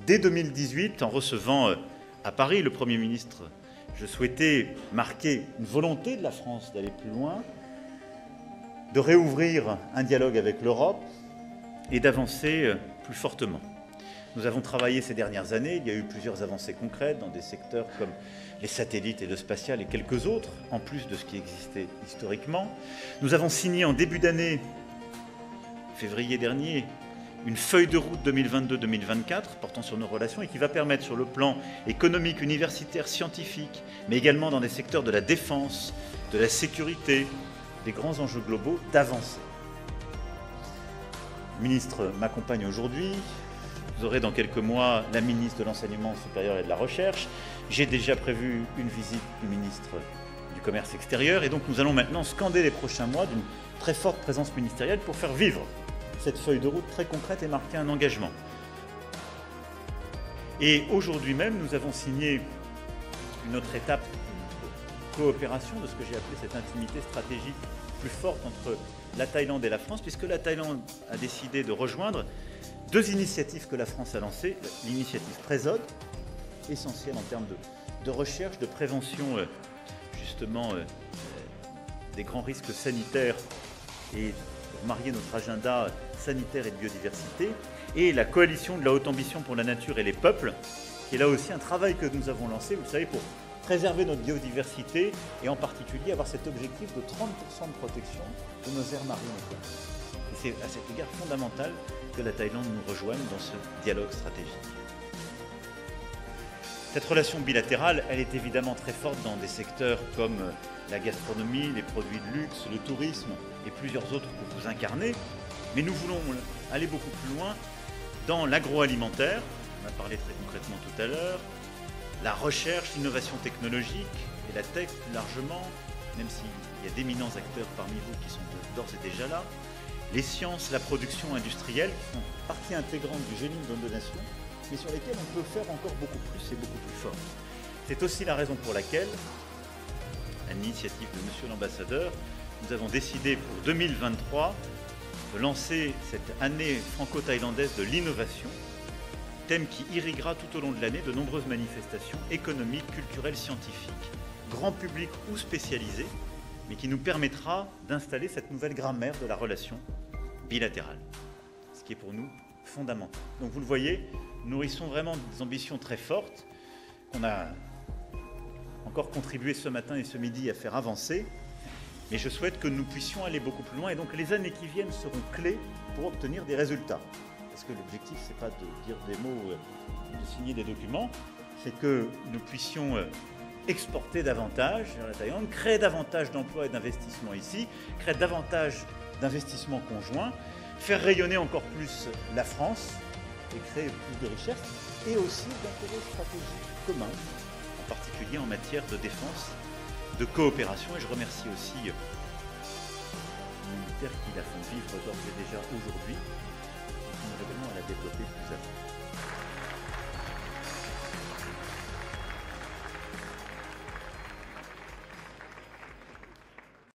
Dès 2018, en recevant à Paris le Premier ministre, je souhaitais marquer une volonté de la France d'aller plus loin, de réouvrir un dialogue avec l'Europe et d'avancer plus fortement. Nous avons travaillé ces dernières années, il y a eu plusieurs avancées concrètes dans des secteurs comme les satellites et le spatial et quelques autres, en plus de ce qui existait historiquement. Nous avons signé en début d'année, février dernier, une feuille de route 2022-2024 portant sur nos relations et qui va permettre sur le plan économique, universitaire, scientifique, mais également dans des secteurs de la défense, de la sécurité, des grands enjeux globaux, d'avancer. Le ministre m'accompagne aujourd'hui. Vous aurez dans quelques mois la ministre de l'Enseignement supérieur et de la Recherche. J'ai déjà prévu une visite du ministre du Commerce extérieur et donc nous allons maintenant scander les prochains mois d'une très forte présence ministérielle pour faire vivre cette feuille de route très concrète et marquer un engagement. Et aujourd'hui même, nous avons signé une autre étape de coopération de ce que j'ai appelé cette intimité stratégique plus forte entre la Thaïlande et la France, puisque la Thaïlande a décidé de rejoindre deux initiatives que la France a lancées. L'initiative Trésode, essentielle en termes de recherche, de prévention justement des grands risques sanitaires et pour marier notre agenda sanitaire et de biodiversité, et la coalition de la haute ambition pour la nature et les peuples, qui est là aussi un travail que nous avons lancé, vous savez, pour préserver notre biodiversité et en particulier avoir cet objectif de 30% de protection de nos aires marines. Et c'est à cet égard fondamental que la Thaïlande nous rejoigne dans ce dialogue stratégique. Cette relation bilatérale, elle est évidemment très forte dans des secteurs comme la gastronomie, les produits de luxe, le tourisme et plusieurs autres que vous incarnez. Mais nous voulons aller beaucoup plus loin dans l'agroalimentaire, on a parlé très concrètement tout à l'heure, la recherche, l'innovation technologique et la tech plus largement, même s'il y a d'éminents acteurs parmi vous qui sont d'ores et déjà là, les sciences, la production industrielle qui sont partie intégrante du génie de nos nations, mais sur lesquelles on peut faire encore beaucoup plus et beaucoup plus fort. C'est aussi la raison pour laquelle, à l'initiative de Monsieur l'Ambassadeur, nous avons décidé pour 2023 de lancer cette année franco-thaïlandaise de l'innovation, thème qui irriguera tout au long de l'année de nombreuses manifestations économiques, culturelles, scientifiques, grand public ou spécialisées, mais qui nous permettra d'installer cette nouvelle grammaire de la relation bilatérale, ce qui est pour nous fondamental. Donc vous le voyez, nous nourrissons vraiment des ambitions très fortes qu'on a encore contribué ce matin et ce midi à faire avancer, mais je souhaite que nous puissions aller beaucoup plus loin et donc les années qui viennent seront clés pour obtenir des résultats. Parce que l'objectif, ce n'est pas de dire des mots, de signer des documents, c'est que nous puissions exporter davantage vers la Thaïlande, créer davantage d'emplois et d'investissements ici, créer davantage d'investissements conjoints, faire rayonner encore plus la France et créer plus de richesses et aussi d'intérêts stratégiques communs, en particulier en matière de défense, de coopération. Et je remercie aussi les militaires qui la font vivre d'ores et déjà aujourd'hui. Nous devons la développer plus avant.